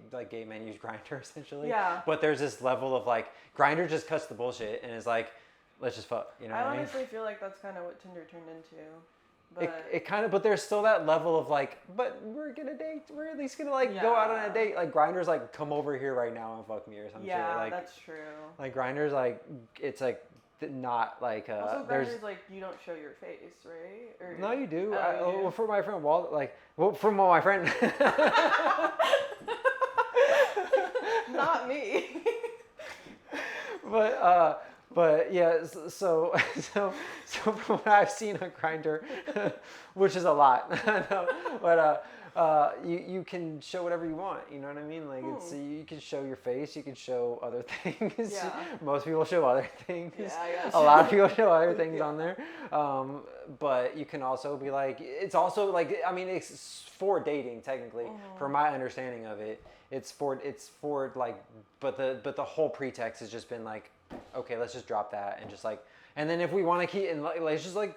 [SPEAKER 1] men use Grindr essentially.
[SPEAKER 2] Yeah.
[SPEAKER 1] But there's this level of like Grindr just cuts the bullshit and is like, let's just fuck. You know what I mean?
[SPEAKER 2] Honestly feel like that's kind of what Tinder turned into. But
[SPEAKER 1] it kind of, but there's still that level of like, but we're gonna date. We're at least gonna like go out on a
[SPEAKER 2] Yeah.
[SPEAKER 1] date. Like Grindr's like, come over here right now and fuck me or some shit.
[SPEAKER 2] yeah,
[SPEAKER 1] Like
[SPEAKER 2] that's true.
[SPEAKER 1] Grindr's like, it's like not like
[SPEAKER 2] Also,
[SPEAKER 1] there's.
[SPEAKER 2] Grindr's like you don't show your face, right? Or
[SPEAKER 1] No, you do.
[SPEAKER 2] Oh, you do?
[SPEAKER 1] Well, for my friend Walt, like, well, from my friend.
[SPEAKER 2] Not me.
[SPEAKER 1] But yeah, so from what I've seen on Grinder, which is a lot, no, but you can show whatever you want. You know what I mean? Like it's you can show your face, you can show other things.
[SPEAKER 2] Yeah.
[SPEAKER 1] Most people show other things.
[SPEAKER 2] Yeah, I guess.
[SPEAKER 1] A lot of people show other things on there. But you can also be like, it's also like, I mean, it's for dating technically, from my understanding of it. It's for like, but the whole pretext has just been like, okay, let's just drop that and just like, and then if we want to keep and like, let's just like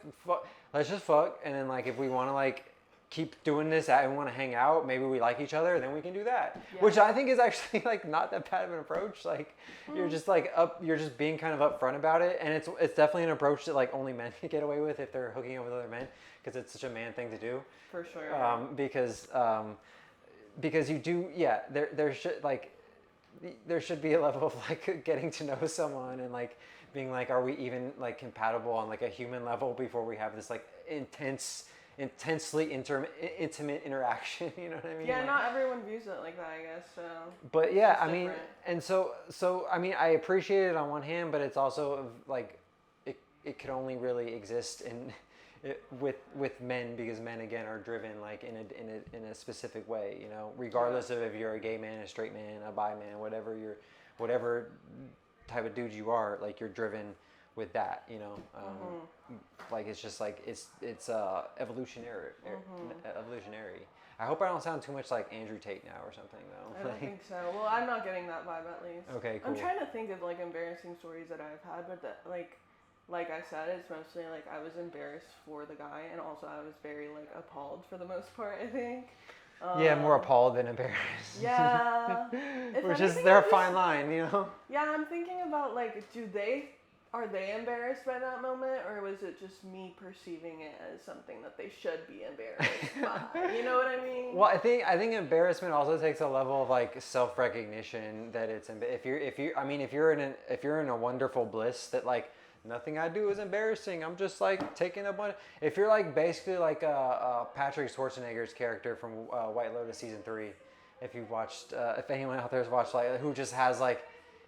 [SPEAKER 1] let's just fuck, and then like if we want to like keep doing this and want to hang out, maybe we like each other, then we can do that.
[SPEAKER 2] Yeah.
[SPEAKER 1] Which I think is actually like not that bad of an approach. Like you're just like you're just being kind of upfront about it, and it's definitely an approach that like only men can get away with if they're hooking up with other men, because it's such a man thing to do.
[SPEAKER 2] For sure.
[SPEAKER 1] Because you do, yeah, there should like there should be a level of like getting to know someone and like being like, are we even like compatible on like a human level before we have this like intensely intimate interaction. You know what I mean?
[SPEAKER 2] Yeah,
[SPEAKER 1] Like,
[SPEAKER 2] not everyone views it like that, I guess. So.
[SPEAKER 1] but yeah,
[SPEAKER 2] It's
[SPEAKER 1] I mean,
[SPEAKER 2] different.
[SPEAKER 1] and so I mean, I appreciate it on one hand, but it's also like it could only really exist with men, because men again are driven like in a specific way, you know, regardless of if you're a gay man, a straight man, a bi man, whatever type of dude you are, like you're driven with that, you know. Like it's just like it's evolutionary. I hope I don't sound too much like Andrew Tate now or something though.
[SPEAKER 2] I don't think so. Well, I'm not getting that vibe at least.
[SPEAKER 1] Okay, cool.
[SPEAKER 2] I'm trying to think of like embarrassing stories that I've had, but that like I said, it's mostly like I was embarrassed for the guy, and also I was very like appalled for the most part, I think.
[SPEAKER 1] Yeah, more appalled than embarrassed.
[SPEAKER 2] Yeah. If
[SPEAKER 1] Which is
[SPEAKER 2] anything,
[SPEAKER 1] they're
[SPEAKER 2] I'm
[SPEAKER 1] a fine line, you know.
[SPEAKER 2] Yeah, I'm thinking about like, are they embarrassed by that moment, or was it just me perceiving it as something that they should be embarrassed by? You know what I mean?
[SPEAKER 1] Well, I think embarrassment also takes a level of like self-recognition that it's if you're in a wonderful bliss that like nothing I do is embarrassing. I'm just like taking a bunch. If you're like basically like Patrick Schwarzenegger's character from White Lotus season 3, if you've watched, if anyone out there has watched, like who just has like,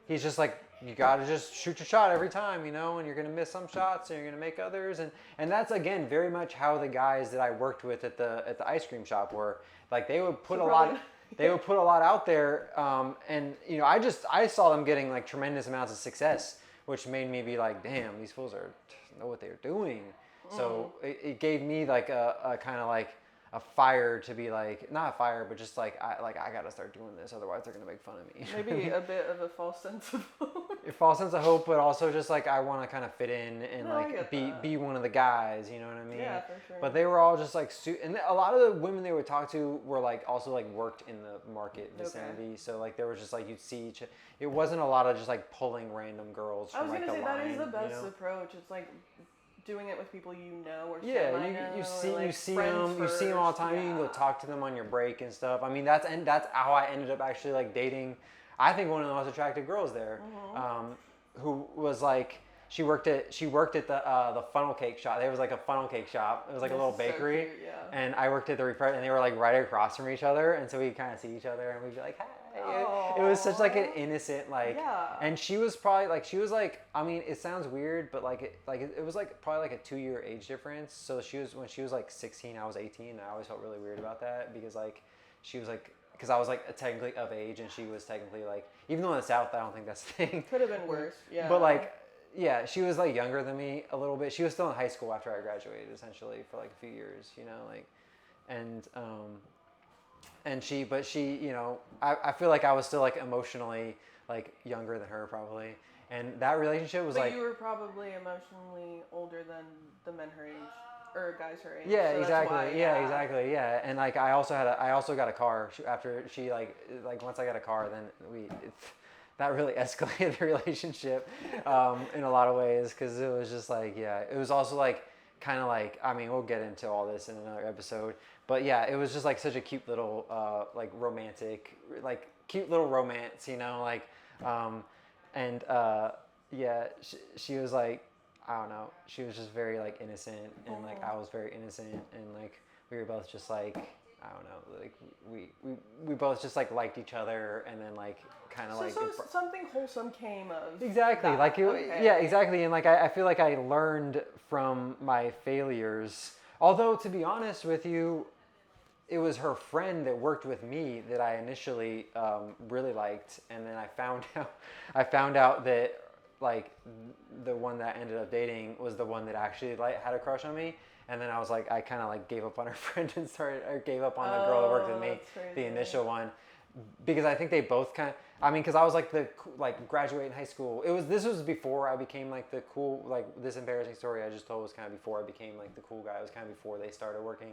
[SPEAKER 1] he's just like, you gotta just shoot your shot every time, you know, and you're gonna miss some shots and you're gonna make others, and that's again very much how the guys that I worked with at the ice cream shop were. Like they would put a lot. They would put a lot out there, and you know, I saw them getting like tremendous amounts of success, which made me be like, damn, these fools know what they're doing. So it gave me like a kind of like a fire to be like, not a fire, but just like I gotta start doing this, otherwise they're gonna make fun of me.
[SPEAKER 2] Maybe a bit of a false sense of hope.
[SPEAKER 1] A false sense of hope, but also just like I want to kind of fit in and
[SPEAKER 2] No, I
[SPEAKER 1] like
[SPEAKER 2] get
[SPEAKER 1] be
[SPEAKER 2] that.
[SPEAKER 1] be one of the guys, you know what I mean?
[SPEAKER 2] Yeah, for sure.
[SPEAKER 1] But they were all just like and a lot of the women they would talk to were like also like worked in the market vicinity, so like there was just like you'd see it wasn't a lot of just like pulling random girls
[SPEAKER 2] I
[SPEAKER 1] from
[SPEAKER 2] was
[SPEAKER 1] like
[SPEAKER 2] gonna
[SPEAKER 1] the
[SPEAKER 2] say
[SPEAKER 1] line.
[SPEAKER 2] that is the best
[SPEAKER 1] you know?
[SPEAKER 2] approach. It's like doing it with people you know or
[SPEAKER 1] Yeah,
[SPEAKER 2] semi-know,
[SPEAKER 1] you
[SPEAKER 2] or,
[SPEAKER 1] see
[SPEAKER 2] like,
[SPEAKER 1] you see
[SPEAKER 2] friends
[SPEAKER 1] them all the
[SPEAKER 2] first.
[SPEAKER 1] time. You can go
[SPEAKER 2] Yeah.
[SPEAKER 1] talk to them on your break and stuff. I mean that's how I ended up actually like dating. I think one of the most attractive girls there, who was like she worked at the funnel cake shop. There was like a funnel cake shop. It was like a
[SPEAKER 2] This
[SPEAKER 1] little
[SPEAKER 2] is so
[SPEAKER 1] bakery,
[SPEAKER 2] cute, yeah.
[SPEAKER 1] and I worked at the refresh, and they were like right across from each other, and so we kind of see each other, and we'd be like, hey. It was such like an innocent like,
[SPEAKER 2] Yeah.
[SPEAKER 1] and she was probably like I mean it sounds weird, but like it was like probably like a 2-year age difference. So when she was like 16, I was 18, and I always felt really weird about that because like she was like, because I was like technically of age and she was technically like, even though in the South I don't think that's the thing.
[SPEAKER 2] Could have been worse. Yeah.
[SPEAKER 1] But like, yeah, she was like younger than me a little bit. She was still in high school after I graduated essentially for like a few years, you know, like, and she, you know, I feel like I was still like emotionally like younger than her probably. And that relationship was
[SPEAKER 2] but
[SPEAKER 1] like,
[SPEAKER 2] you were probably emotionally older than the men her age or guys her age.
[SPEAKER 1] yeah,
[SPEAKER 2] so that's
[SPEAKER 1] exactly.
[SPEAKER 2] why,
[SPEAKER 1] Yeah, exactly. Yeah, and like I also got a car after she like once I got a car, then that really escalated the relationship in a lot of ways because it was just like, yeah, it was also like kind of like, I mean, we'll get into all this in another episode, but yeah, it was just like such a cute little like romantic, like cute little romance, you know, like and yeah, she was like, I don't know, she was just very like innocent, and like I was very innocent, and like we were both just like, I don't know, like we both just like liked each other, and then like kind of
[SPEAKER 2] So something wholesome came of
[SPEAKER 1] exactly
[SPEAKER 2] that.
[SPEAKER 1] like it,
[SPEAKER 2] Okay.
[SPEAKER 1] yeah, exactly, and like I feel like I learned from my failures. Although to be honest with you, it was her friend that worked with me that I initially really liked, and then I found out that like the one that I ended up dating was the one that actually like had a crush on me, and then I was like I kind of like gave up on her friend and started or gave up on the girl that worked with me,
[SPEAKER 2] That's crazy.
[SPEAKER 1] the initial one, because I think they both kind of. I mean, because I was like like graduating high school. This was before I became like the cool, like this embarrassing story I just told was kind of before I became like the cool guy. It was kind of before they started working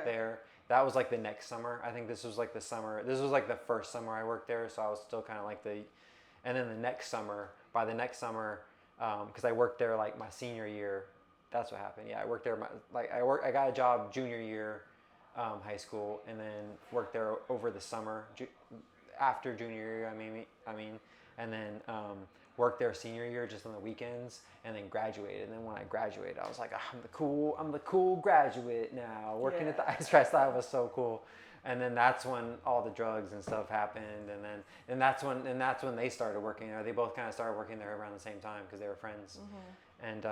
[SPEAKER 1] there. That was like the next summer. I think this was like the summer. This was like the first summer I worked there, so I was still kind of like and then the next summer. By the next summer, because I worked there like my senior year. That's what happened. Yeah, I worked there. I got a job junior year, high school, and then worked there over the summer. After junior year, I mean, and then worked there senior year just on the weekends, and then graduated. And then when I graduated, I was like, I'm the cool graduate now, working at the Ice Trash. I thought it was so cool. And then that's when all the drugs and stuff happened, and that's when they started working there. They both kind of started working there around the same time because they were friends. And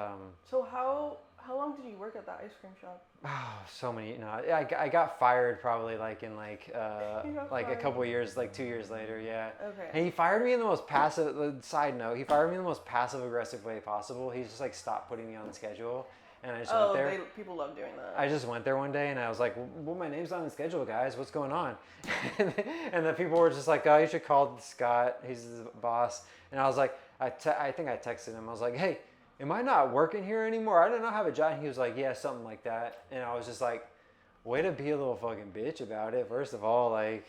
[SPEAKER 2] So how long did you work at that ice cream shop?
[SPEAKER 1] oh, so many. No, I got fired probably like in like a couple of years, like 2 years later. Yeah.
[SPEAKER 2] Okay.
[SPEAKER 1] And he fired me in the most passive. Side note, he fired me in the most passive aggressive way possible. He just like stopped putting me on the schedule, and I just went there.
[SPEAKER 2] People love doing that.
[SPEAKER 1] I just went there one day and I was like, well, my name's on the schedule, guys. What's going on? And the people were just like, oh, you should call Scott. He's the boss. And I was like, I think I texted him. I was like, hey, am I not working here anymore? I don't have a job. And he was like, yeah, something like that. And I was just like, way to be a little fucking bitch about it. First of all, like.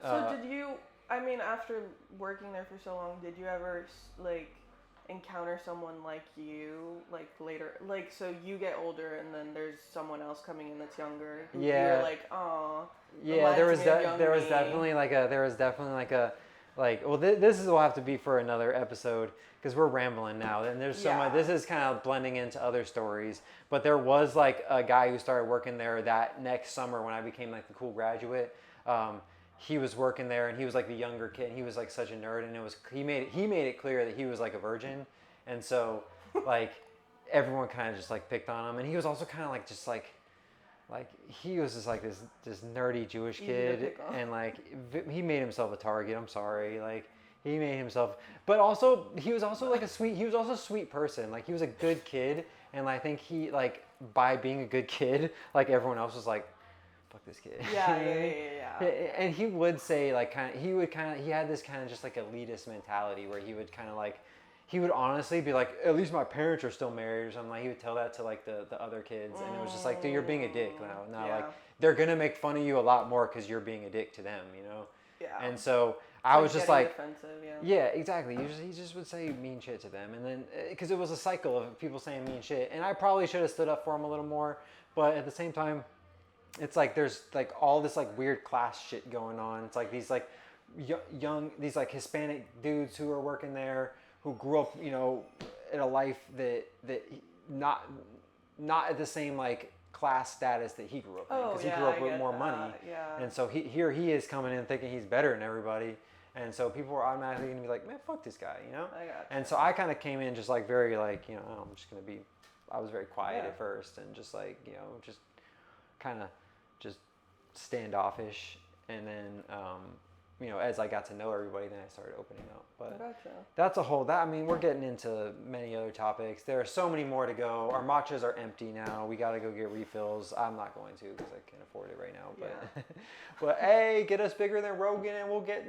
[SPEAKER 2] So did you? I mean, after working there for so long, did you ever like encounter someone like you, like later, like so you get older and then there's someone else coming in that's younger? Who You're like, oh.
[SPEAKER 1] Yeah, there was definitely like a well, this will have to be for another episode because we're rambling now, and there's so much. This is kind of blending into other stories, but there was like a guy who started working there that next summer when I became like the cool graduate. He was working there, and he was like the younger kid. And he was like such a nerd, and he made it clear that he was like a virgin, and so like everyone kind of just like picked on him, and he was also kind of like just like he was just like this nerdy Jewish kid, and like he made himself a target. I'm sorry, like he made himself, but also he was also a sweet person. Like he was a good kid, and I think he like by being a good kid, like everyone else was like, fuck this kid.
[SPEAKER 2] Yeah.
[SPEAKER 1] And he would say like he had this kind of just like elitist mentality where he would kind of like, he would honestly be like, at least my parents are still married or something. Like he would tell that to like the other kids, and it was just like, dude, you're being a dick now. Like they're gonna make fun of you a lot more because you're being a dick to them, you know.
[SPEAKER 2] Yeah.
[SPEAKER 1] And so I was just like,
[SPEAKER 2] defensive,
[SPEAKER 1] yeah, exactly. He just would say mean shit to them, and then because it was a cycle of people saying mean shit, and I probably should have stood up for him a little more, but at the same time, it's like there's like all this like weird class shit going on. It's like these like these like Hispanic dudes who are working there who grew up, you know, in a life that not at the same like class status that he grew up in, because he grew up with more money.
[SPEAKER 2] Yeah.
[SPEAKER 1] And so here he is coming in thinking he's better than everybody, and so people are automatically gonna be like, man, fuck this guy, you know. And so I kind of came in just like very like, you know, I'm just gonna be. I was very quiet at first, and just like, you know, just kind of just standoffish, and then you know, as I got to know everybody, then I started opening up. But that's a whole, I mean, we're getting into many other topics. There are so many more to go. Our matchas are empty now. We got to go get refills. I'm not going to because I can't afford it right now. But, but hey, get us bigger than Rogan, and we'll get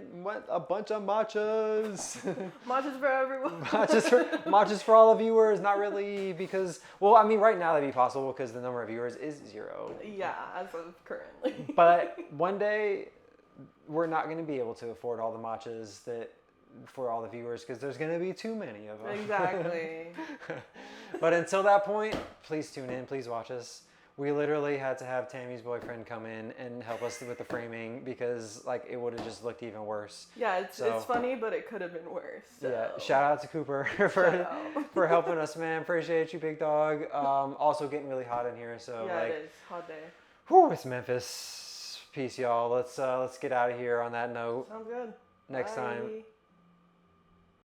[SPEAKER 1] a bunch of matchas.
[SPEAKER 2] Matchas for everyone.
[SPEAKER 1] matchas for all the viewers. Not really, because, well, I mean, right now that'd be possible because the number of viewers is 0.
[SPEAKER 2] Yeah, as of currently.
[SPEAKER 1] But one day, we're not going to be able to afford all the matchas that for all the viewers because there's going to be too many of them.
[SPEAKER 2] Exactly.
[SPEAKER 1] But until that point, please tune in. Please watch us. We literally had to have Tammy's boyfriend come in and help us with the framing because like it would have just looked even worse.
[SPEAKER 2] Yeah, it's
[SPEAKER 1] So-
[SPEAKER 2] funny, but it could have been worse. So.
[SPEAKER 1] Yeah, shout out to Cooper
[SPEAKER 2] Shout
[SPEAKER 1] for
[SPEAKER 2] out.
[SPEAKER 1] for helping us, man. Appreciate you, big dog. Also getting really hot in here, so
[SPEAKER 2] Yeah,
[SPEAKER 1] like,
[SPEAKER 2] it is. Hot day.
[SPEAKER 1] whew, it's Memphis. Peace, y'all. Let's get out of here on that note.
[SPEAKER 2] Sounds good.
[SPEAKER 1] Next time.
[SPEAKER 2] Bye.